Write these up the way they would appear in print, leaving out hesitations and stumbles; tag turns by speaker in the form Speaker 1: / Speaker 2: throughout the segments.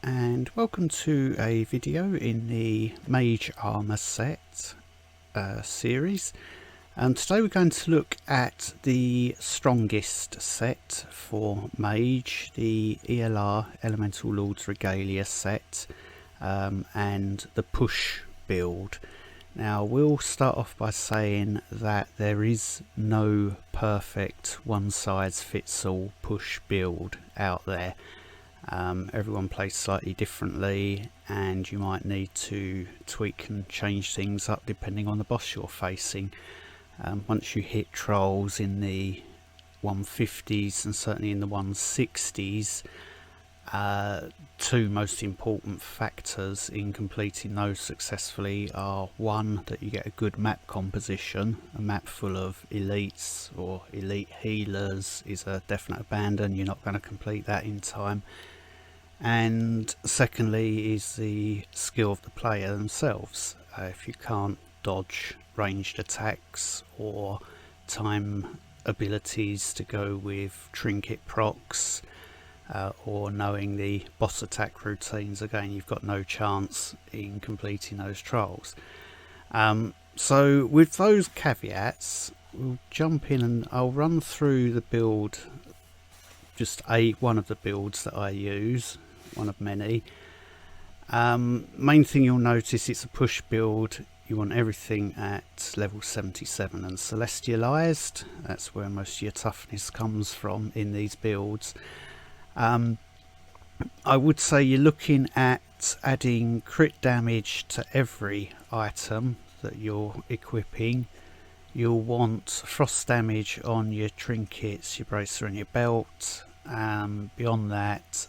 Speaker 1: And welcome to a video in the Mage armor set series. Today we're going to look at the strongest set for Mage, the ELR Elemental Lord's Regalia set, and the push build. Now we'll start off by saying that there is no perfect one-size-fits-all push build out there. Everyone plays slightly differently, and you might need to tweak and change things up depending on the boss you're facing. Once you hit trolls in the 150s and certainly in the 160s, two most important factors in completing those successfully are one, that you get a good map composition. A map full of elites or elite healers is a definite abandon. You're not going to complete that in time. And secondly is the skill of the player themselves. If you can't dodge ranged attacks or time abilities to go with trinket procs, or knowing the boss attack routines, again you've got no chance in completing those trials. So with those caveats, we'll jump in and I'll run through the build, just one of the builds that I use, one of many. Main thing you'll notice, it's a push build. You want everything at level 77 and celestialized. That's where most of your toughness comes from in these builds. I would say you're looking at adding crit damage to every item that you're equipping. You'll want frost damage on your trinkets, your bracer and your belt. Beyond that,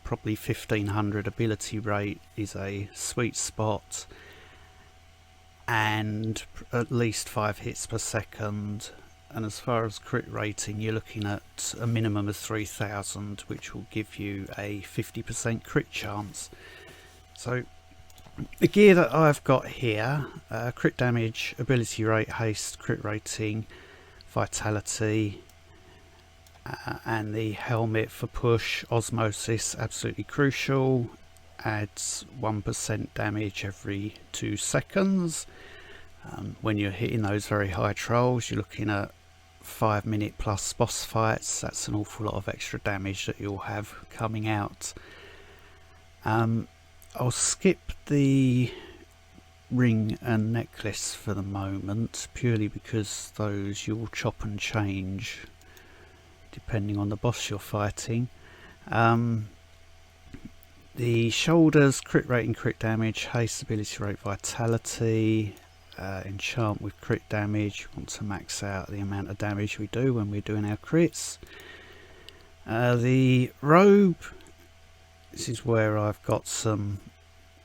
Speaker 1: probably 1500 ability rate is a sweet spot, and at least 5 hits per second. And as far as crit rating, you're looking at a minimum of 3000, which will give you a 50% crit chance. So the gear that I've got here, crit damage, ability rate, haste, crit rating, vitality, and the helmet for push, osmosis, absolutely crucial, adds 1% damage every 2 seconds. When you're hitting those very high trolls, you're looking at 5-minute plus boss fights. That's an awful lot of extra damage that you'll have coming out. I'll skip the ring and necklace for the moment, purely because those you'll chop and change depending on the boss you're fighting. The shoulders, crit rating, crit damage, haste, ability rate, vitality, enchant with crit damage. Want to max out the amount of damage we do when we're doing our crits. The robe, this is where I've got some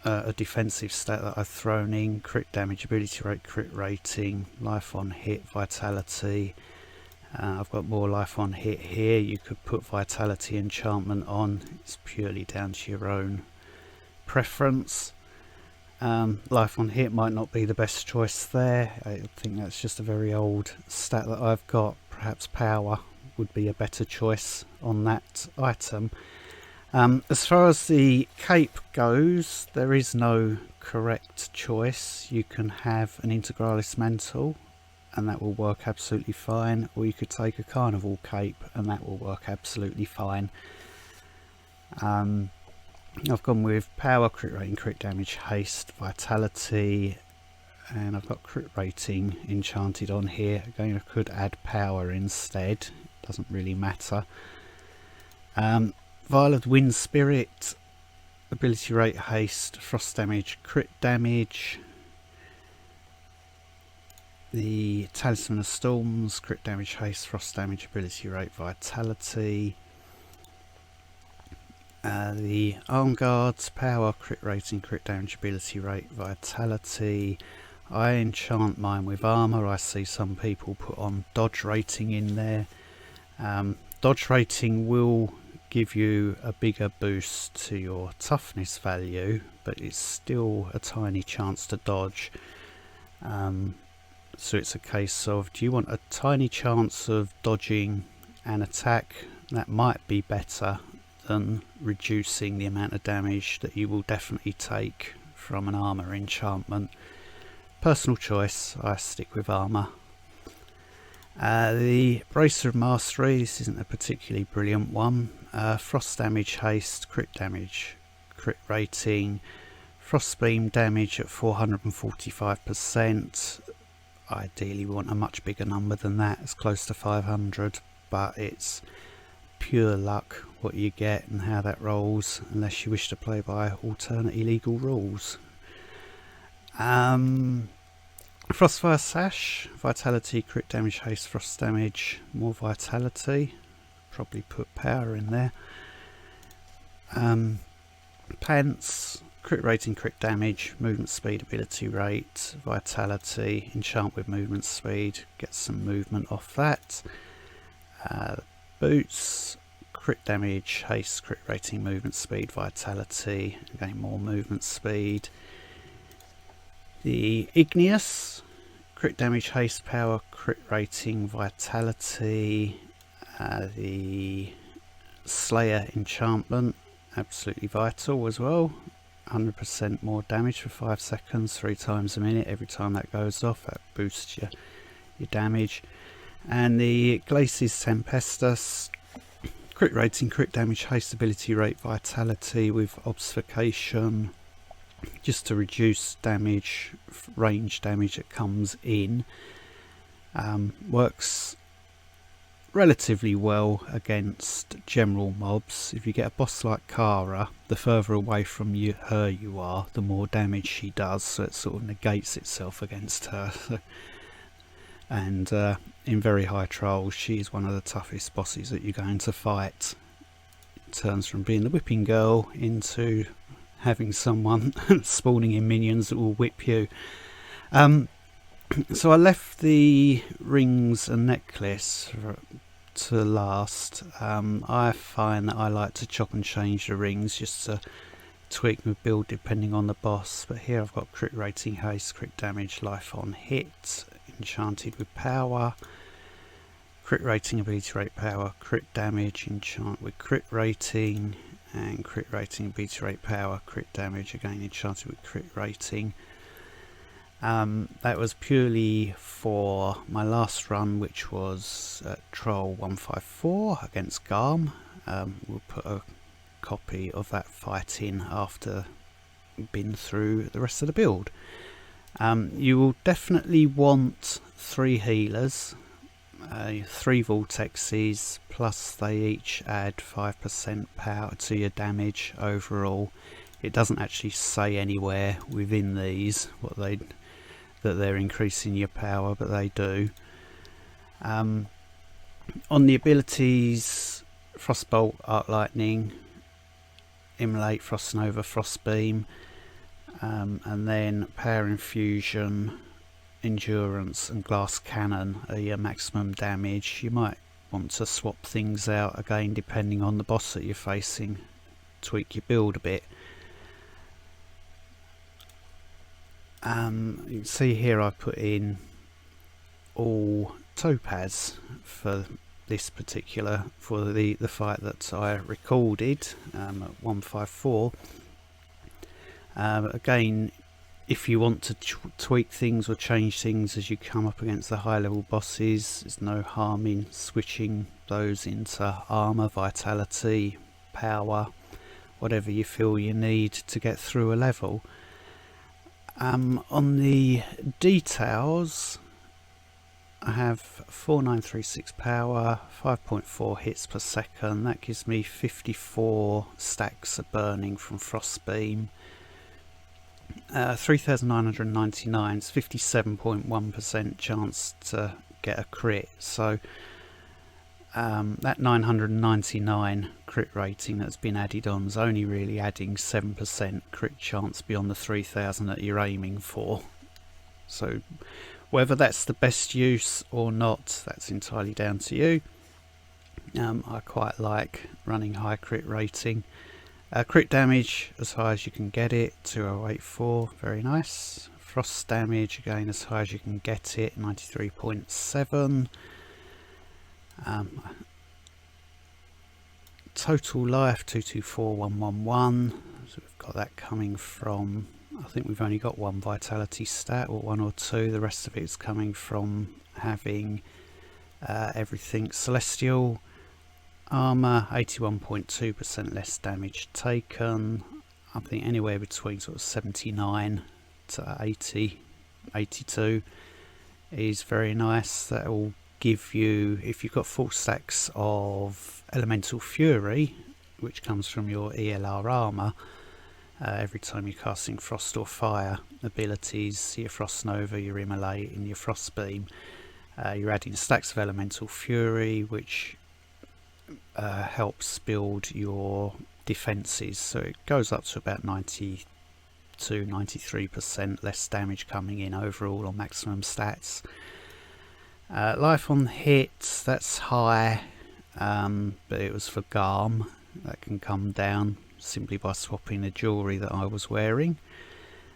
Speaker 1: a defensive stat that I've thrown in: crit damage, ability rate, crit rating, life on hit, vitality. I've got more life on hit here. You could put vitality enchantment on. It's purely down to your own preference. Life on hit might not be the best choice there. I think that's just a very old stat that I've got. Perhaps power would be a better choice on that item. As far as the cape goes, there is no correct choice. You can have an Integralas Mantle and that will work absolutely fine, or you could take a Carnival Cape and that will work absolutely fine. I've gone with power, crit rating, crit damage, haste, vitality, and I've got crit rating enchanted on here. Again, I could add power instead, doesn't really matter. Violet Wind Spirit, ability rate, haste, frost damage, crit damage. The Talisman of Storms, crit damage, haste, frost damage, ability rate, vitality. The Arm Guards, power, crit rating, crit damage, ability rate, vitality. I enchant mine with armor. I see some people put on dodge rating in there. Dodge rating will give you a bigger boost to your toughness value, but it's still a tiny chance to dodge. So it's a case of, do you want a tiny chance of dodging an attack? That might be better than reducing the amount of damage that you will definitely take from an armour enchantment. Personal choice, I stick with armour. The Bracer of Mastery, this isn't a particularly brilliant one. Frost damage, haste, crit damage, crit rating, frost beam damage at 445%. Ideally we want a much bigger number than that, it's close to 500, but it's pure luck what you get and how that rolls, unless you wish to play by alternate illegal rules. Frostfire Sash, vitality, crit damage, haste, frost damage, more vitality, probably put power in there. Pants, crit rating, crit damage, movement speed, ability rate, vitality, enchant with movement speed, get some movement off that. Boots, crit damage, haste, crit rating, movement speed, vitality, again more movement speed. The Igneous, crit damage, haste, power, crit rating, vitality. The Slayer enchantment, absolutely vital as well. 100% more damage for 5 seconds, 3 times a minute. Every time that goes off, that boosts your damage. And the Glacis Tempestus, crit rating, crit damage, haste, ability rate, vitality with obfuscation, just to reduce damage, range damage that comes in. Works relatively well against general mobs. If you get a boss like Kara, the further away from her you are, the more damage she does, so it sort of negates itself against her. And in very high trials she is one of the toughest bosses that you're going to fight. It turns from being the whipping girl into having someone spawning in minions that will whip you. So I left the rings and necklace to last. I find that I like to chop and change the rings just to tweak my build depending on the boss, but here I've got crit rating, haste, crit damage, life on hit, enchanted with power, crit rating, ability rate, power, crit damage, enchant with crit rating, and crit rating, ability rate, power, crit damage, again enchanted with crit rating. That was purely for my last run, which was TL154 against Garm. We'll put a copy of that fight in after been through the rest of the build. You will definitely want 3 healers, 3 vortexes, plus they each add 5% power to your damage overall. It doesn't actually say anywhere within these that they're increasing your power, but they do. On the abilities, Frostbolt, Arc Lightning, Immolate, Frost Nova, Frost Beam, and then Power Infusion, Endurance and Glass Cannon are your maximum damage. You might want to swap things out again depending on the boss that you're facing, tweak your build a bit. You can see here I put in all topaz for this particular, for the fight that I recorded at 154. Again, if you want to tweak things or change things as you come up against the high level bosses, there's no harm in switching those into armor, vitality, power, whatever you feel you need to get through a level. On the details, I have 4936 power, 5.4 hits per second. That gives me 54 stacks of burning from Frost Beam. 3,999 is 57.1% chance to get a crit. So that 999 crit rating that's been added on is only really adding 7% crit chance beyond the 3,000 that you're aiming for. So whether that's the best use or not, that's entirely down to you. I quite like running high crit rating. Crit damage as high as you can get it, 2084, very nice. Frost damage again as high as you can get it, 93.7. Total life 224111. So we've got that coming from, I think we've only got one vitality stat, or one or two. The rest of it's coming from having everything celestial. Armour 81.2% less damage taken. I think anywhere between sort of 79 to 80, 82 is very nice. That will give you, if you've got full stacks of elemental fury, which comes from your ELR armour, every time you're casting frost or fire abilities, your frost nova, your immolate and your frost beam, you're adding stacks of elemental fury, which helps build your defences, so it goes up to about 93% less damage coming in overall on maximum stats. Life on hit, that's high, but it was for Garm. That can come down simply by swapping the jewellery that I was wearing.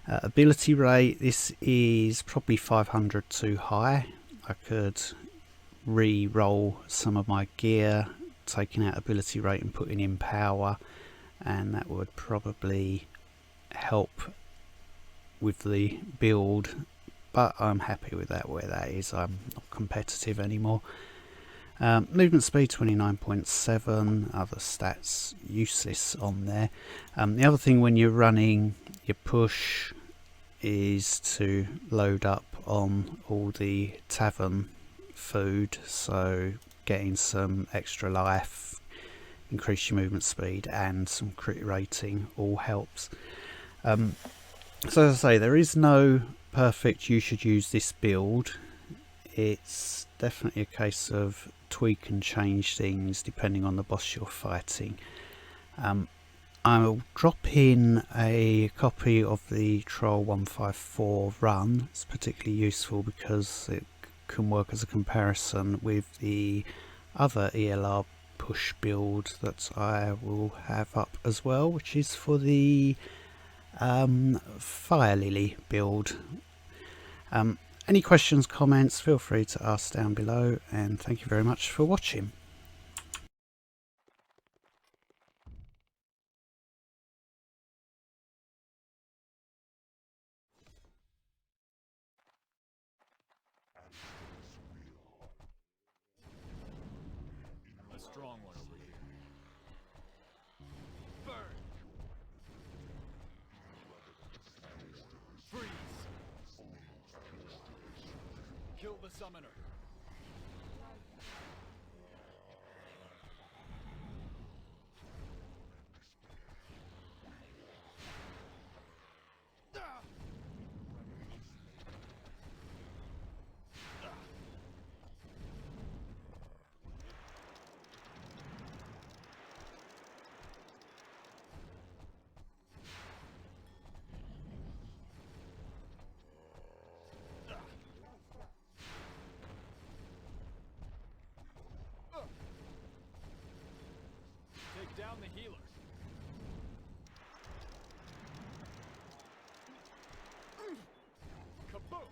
Speaker 1: Ability rate, this is probably 500 too high. I could re-roll some of my gear, taking out ability rate and putting in power, and that would probably help with the build, but I'm happy with that where that is. I'm not competitive anymore. Movement speed 29.7, other stats useless on there. The other thing when you're running your push is to load up on all the tavern food, so getting some extra life, increase your movement speed and some crit rating all helps. So as I say, there is no perfect you should use this build. It's definitely a case of tweak and change things depending on the boss you're fighting. I'll drop in a copy of the TL154 run. It's particularly useful because it can work as a comparison with the other ELR push build that I will have up as well, which is for the Fire Lily build. Any questions, comments, feel free to ask down below, and thank you very much for watching.
Speaker 2: A strong one over here. Burn! Freeze! Kill the summoner. Take down the healer. Kaboom!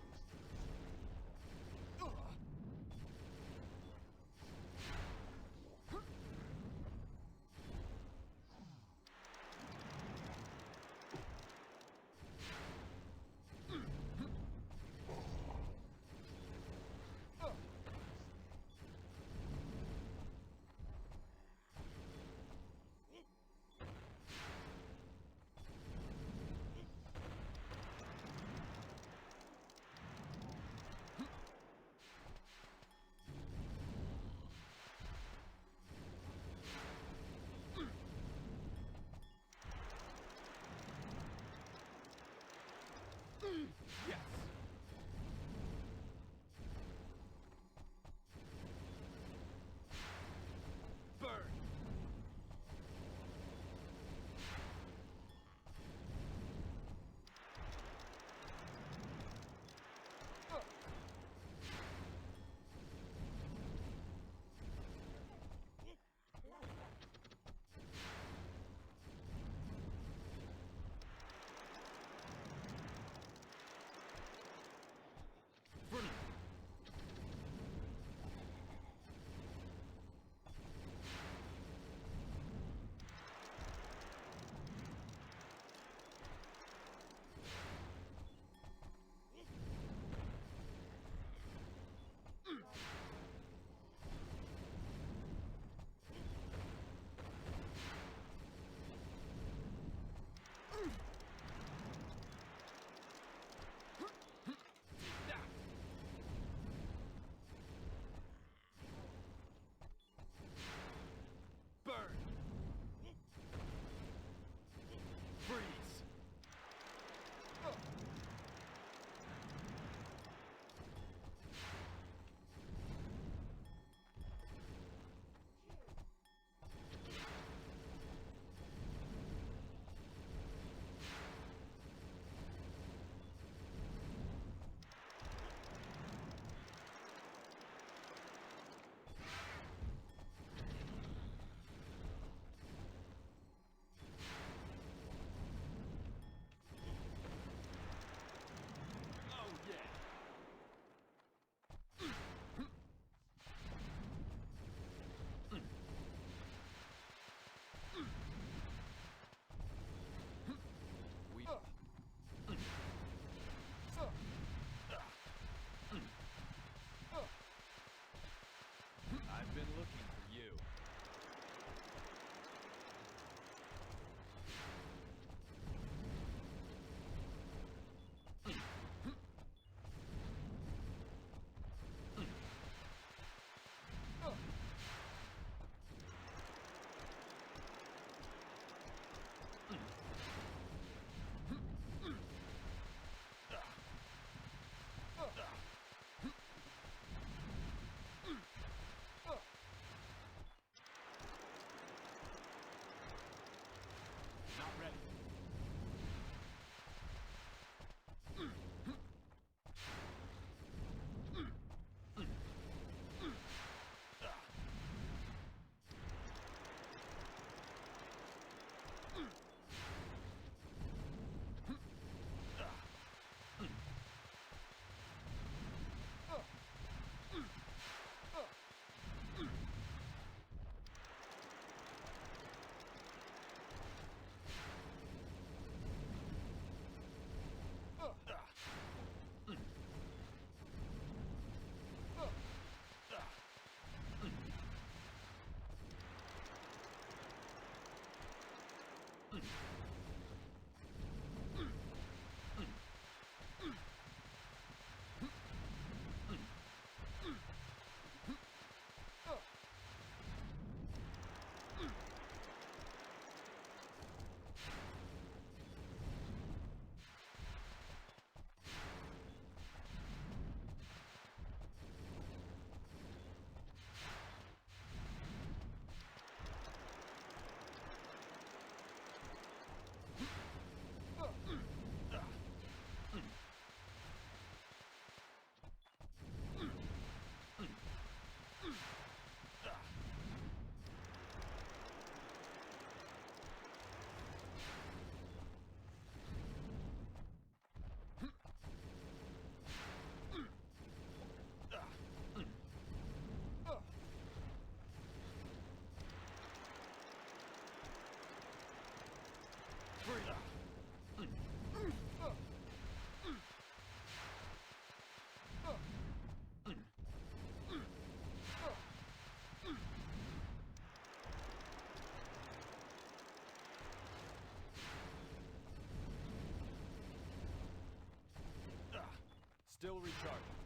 Speaker 2: Still recharging.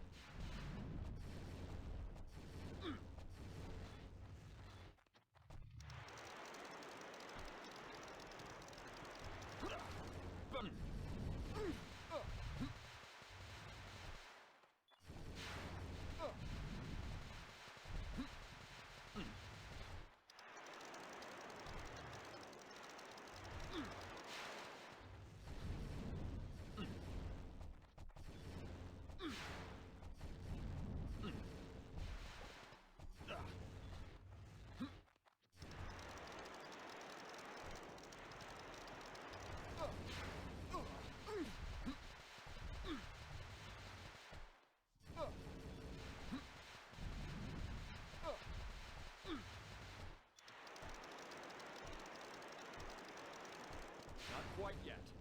Speaker 2: Not quite yet.